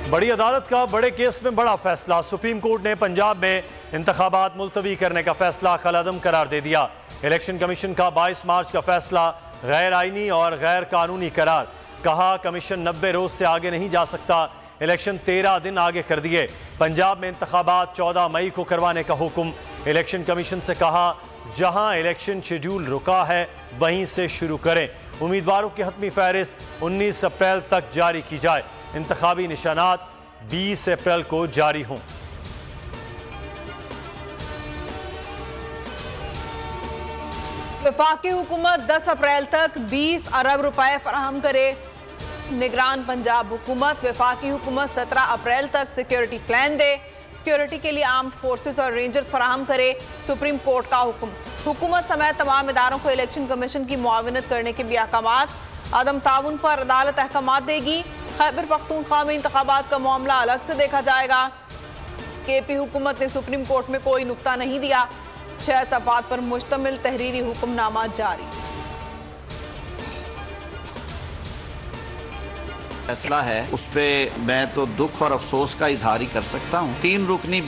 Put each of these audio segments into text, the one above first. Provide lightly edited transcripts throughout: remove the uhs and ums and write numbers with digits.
बड़ी अदालत का बड़े केस में बड़ा फैसला। सुप्रीम कोर्ट ने पंजाब में इंतखाबात मुलतवी करने का फैसला कलअदम करार दे दिया। इलेक्शन कमीशन का 22 मार्च का फैसला गैर आईनी और गैर कानूनी करार। कहा कमीशन 90 रोज से आगे नहीं जा सकता। इलेक्शन 13 दिन आगे कर दिए। पंजाब में इंतखाबात 14 मई को करवाने का हुक्म। इलेक्शन कमीशन से कहा जहां इलेक्शन शेड्यूल रुका है वहीं से शुरू करें। उम्मीदवारों की हतमी फहरिस्त 19 अप्रैल तक जारी की जाए। इंतखाबी निशानात 20 अप्रैल को जारी हों। वफाकी हुकूमत 10 अप्रैल तक 20 अरब रुपए फराहम करे। निगरान पंजाब हुकूमत वफाकी हुकूमत 17 अप्रैल तक सिक्योरिटी प्लान दे। सिक्योरिटी के लिए आर्म्ड फोर्सेस और रेंजर्स फराहम करे। सुप्रीम कोर्ट का हुक्म। हुकूमत समेत तमाम इदारों को इलेक्शन कमीशन की मुआवनत करने के भी अहकामात। अदम ताउन पर अदालत अहकामात देगी। खैबर पख्तूनख्वा में इंतखाबात का मामला अलग से देखा जाएगा। केपी हुकूमत ने सुप्रीम कोर्ट में कोई नुक्ता नहीं दिया। 6 सफ़ात पर मुश्तमिल तहरीरी हुक्मनामा जारी। फैसला है उस पर मैं तो दुख और अफसोस का इजहार ही कर सकता हूँ। 3 रुकनी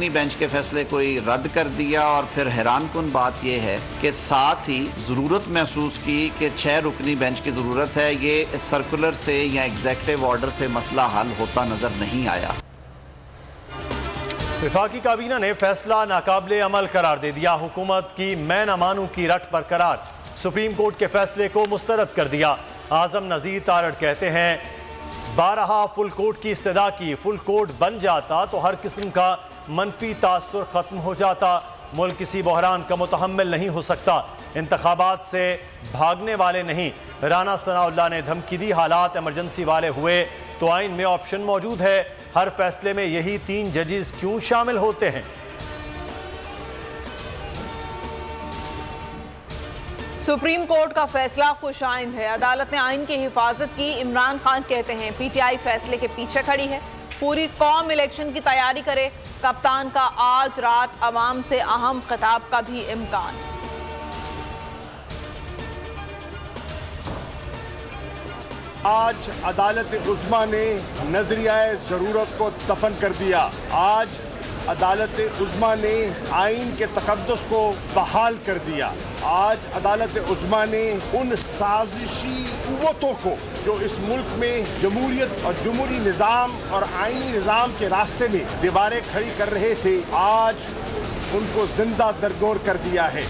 बेंच के फैसले को रद्द कर दिया और फिर हैरानकुन बात यह है कि साथ ही ज़रूरत महसूस की कि 6 रुकनी बेंच की ज़रूरत है। ये सर्कुलर से या एग्जेक्टिव ऑर्डर से मसला हल होता नजर नहीं आया। वफाकी काबीना ने फैसला नाकाबिले अमल करार दे दिया। हुकूमत की मैं न मानूं की रट बरकरार। सुप्रीम कोर्ट के फैसले को मुस्तरद कर दिया। आजम नजीर तारड़ कहते हैं 12 फुल कोर्ट की इस्तदा की। फुल कोर्ट बन जाता तो हर किस्म का मनफी तासुर खत्म हो जाता। मुल्क किसी बहरान का मुतहम्मिल नहीं हो सकता। इंतखाबात से भागने वाले नहीं। राना सनाउल्लाह ने धमकी दी हालात इमरजेंसी वाले हुए तो आइन में ऑप्शन मौजूद है। हर फैसले में यही 3 जजेस क्यों शामिल होते हैं। सुप्रीम कोर्ट का फैसला खुशाइंद है। अदालत ने आइन की हिफाजत की। इमरान खान कहते हैं पीटीआई फैसले के पीछे खड़ी है। पूरी कौम इलेक्शन की तैयारी करे। कप्तान का आज रात अवाम से अहम खिताब का भी इम्कान। आज अदालत उज़्मा ने नजरिया ज़रूरत को दफन कर दिया। आज अदालत उज़्मा ने आइन के तक़द्दुस को बहाल कर दिया। आज अदालत उज़्मा ने उन साजिशी क़ुव्वतों को जो इस मुल्क में जमहूरियत और जमहूरी निज़ाम और आइनी निज़ाम के रास्ते में दीवारें खड़ी कर रहे थे, आज उनको जिंदा दरगोर कर दिया है।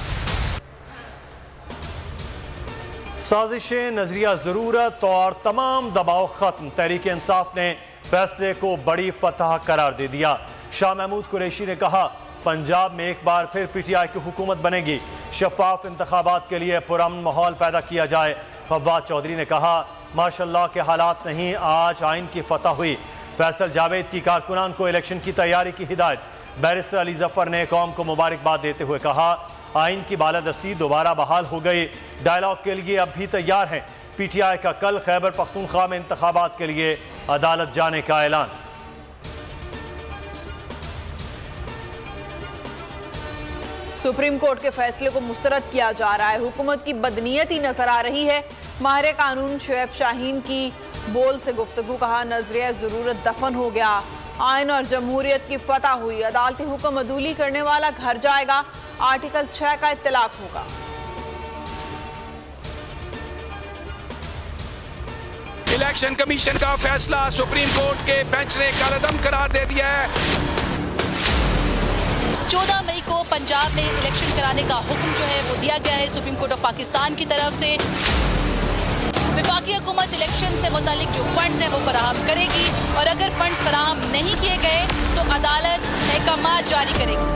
साजिशें, नजरिया ज़रूरत और तमाम दबाव खत्म। तहरीक इंसाफ ने फैसले को बड़ी फतह करार दे दिया। शाह महमूद कुरैशी ने कहा पंजाब में एक बार फिर पीटीआई की हुकूमत बनेगी। शफाफ इंतखाबात के लिए पुरअमन माहौल पैदा किया जाए। फवाद चौधरी ने कहा माशाअल्लाह के हालात नहीं, आज आइन की फतह हुई। फैसल जावेद की कारकुनान को इलेक्शन की तैयारी की हिदायत। बैरिस्टर अली जफर ने कौम को मुबारकबाद देते हुए कहा आइन की बालादस्ती दोबारा बहाल हो गई। डायलॉग के लिए अब भी तैयार हैं। पीटीआई का कल खैबर पख्तूनख्वा में इंतखाबात के लिए अदालत जाने का ऐलान। सुप्रीम कोर्ट के फैसले को मुस्तरद किया जा रहा है। हुकूमत की बदनीयती नजर आ रही है। माहिर कानून शुएब शाहीन की बोल से गुफ्तगू। कहा नजरिया ज़रूरत दफन हो गया। आइन और जमहूरियत की फतह हुई। अदालती हुक्म अदूली करने वाला घर जाएगा। आर्टिकल 6 का इत्तलाक होगा। इलेक्शन कमीशन का फैसला सुप्रीम कोर्ट के बेंच ने कलअदम करार दे दिया है। 14 मई को पंजाब में इलेक्शन कराने का हुक्म जो है वो दिया गया है सुप्रीम कोर्ट ऑफ पाकिस्तान की तरफ से। वफाकी हुकूमत इलेक्शन से मुतालिक जो फंड्स हैं वो फराहम करेगी और अगर फंड्स फराहम नहीं किए गए तो अदालत अहकामात जारी करेगी।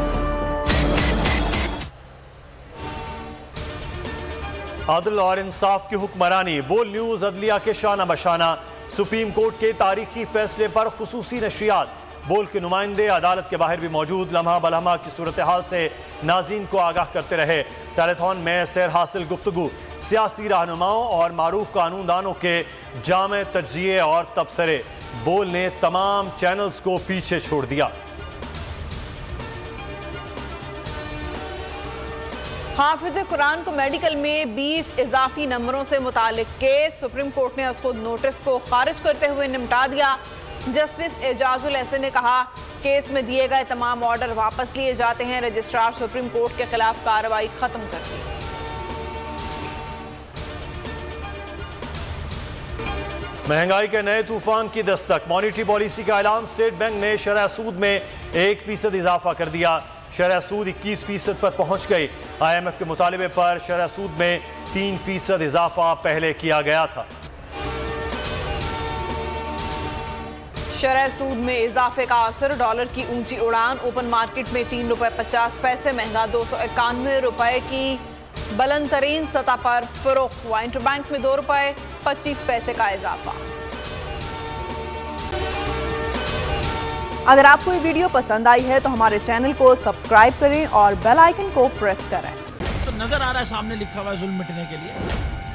अदल और इंसाफ की हुक्मरानी। बोल न्यूज अदलिया के शाना बशाना। सुप्रीम कोर्ट के तारीखी फैसले पर खुसूसी नशरियात। बोल के नुमाइंदे अदालत के बाहर भी मौजूद। लम्हा बलम्हा की सूरत हाल से नाज़रीन को आगाह करते रहे। टेलीथॉन में सैर हासिल गुफ्तगू। सियासी रहनुमाओं और मारूफ कानूनदानों के जामे तज्जिए और तबसरे। बोल ने तमाम चैनल्स को पीछे छोड़ दिया। हाफिज कुरान को मेडिकल में 20 इजाफी नंबरों से मुतालिक केस सुप्रीम कोर्ट ने उसको नोटिस को खारिज करते हुए निपटा दिया। जस्टिस एजाजुल एहसन ने कहा केस में दिए गए तमाम ऑर्डर वापस लिए जाते हैं। रजिस्ट्रार सुप्रीम कोर्ट के खिलाफ कार्रवाई खत्म कर दी। महंगाई के नए तूफान की दस्तक, मॉनिटरी पॉलिसी का ऐलान। स्टेट बैंक ने शरह सूद में 1% इजाफा कर दिया। शरह सूद 21% पर पहुंच गई। IMF के मुतालिबे पर शरह सूद में 3% इजाफा पहले किया गया था। शरह सूद में इजाफे का असर, डॉलर की ऊंची उड़ान। ओपन मार्केट में ₹3.50 महंगा 291 रुपए की बुलंद तरीन सतह पर फरोख्त हुआ। इंटरबैंक में ₹2.25 का इजाफा। अगर आपको ये वीडियो पसंद आई है तो हमारे चैनल को सब्सक्राइब करें और बेल आइकन को प्रेस करें। तो नजर आ रहा है सामने लिखा हुआ है जुल्म मिटने के लिए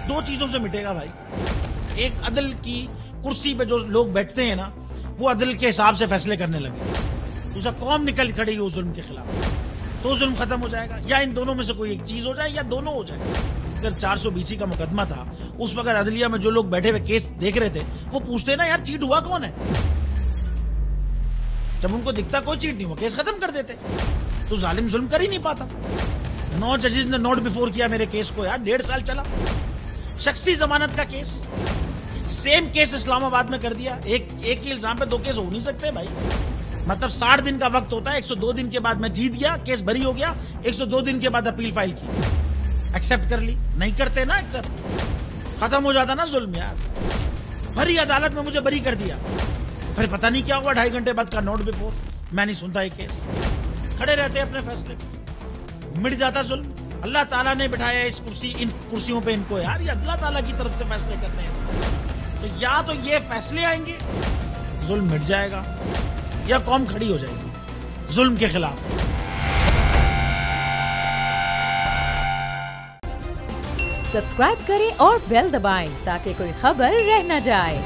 2 चीजों से मिटेगा भाई। एक, अदल की कुर्सी पे जो लोग बैठते हैं ना, वो अदल के हिसाब से फैसले करने लगे। दूसरा, कौम निकल खड़ी उस जुल्म के खिलाफ, तो जुल्म खत्म हो जाएगा। या इन दोनों में से कोई एक चीज हो जाए या दोनों हो जाए। अगर 420 का मुकदमा था, उस वक्त अदलिया में जो लोग बैठे हुए केस देख रहे थे, वो पूछते ना यार चीट हुआ कौन है। जब उनको दिखता कोई चीट नहीं हुआ, केस खत्म कर देते। तो जालिम जुल्म कर ही नहीं पाता। 9 जजेस ने नोट बिफोर किया मेरे केस को यार, 1.5 साल चला। शख्सी जमानत का केस, सेम केस इस्लामाबाद में कर दिया। एक ही इल्जाम पे 2 केस हो नहीं सकते भाई। मतलब 60 दिन का वक्त होता है। 102 दिन के बाद मैं जीत गया, केस बरी हो गया। 102 दिन के बाद अपील फाइल की, एक्सेप्ट कर ली। नहीं करते ना एक्सेप्ट, खत्म हो जाता ना जुल्म यार। भरी अदालत में मुझे बरी कर दिया, फिर पता नहीं क्या हुआ 2.5 घंटे बाद का नोट बिफोर। मैं नहीं सुनता ये केस, खड़े रहते अपने फैसले पे, मिट जाता जुल्म। अल्लाह ताला ने बिठाया इस कुर्सी, इन कुर्सियों पे इनको यार, ये अल्लाह ताला की तरफ से फैसले करने हैं। तो या तो ये फैसले आएंगे, जुल्म मिट जाएगा, या कौम खड़ी हो जाएगी जुल्म के खिलाफ। सब्सक्राइब करें और बेल दबाएं ताकि कोई खबर रह न जाए।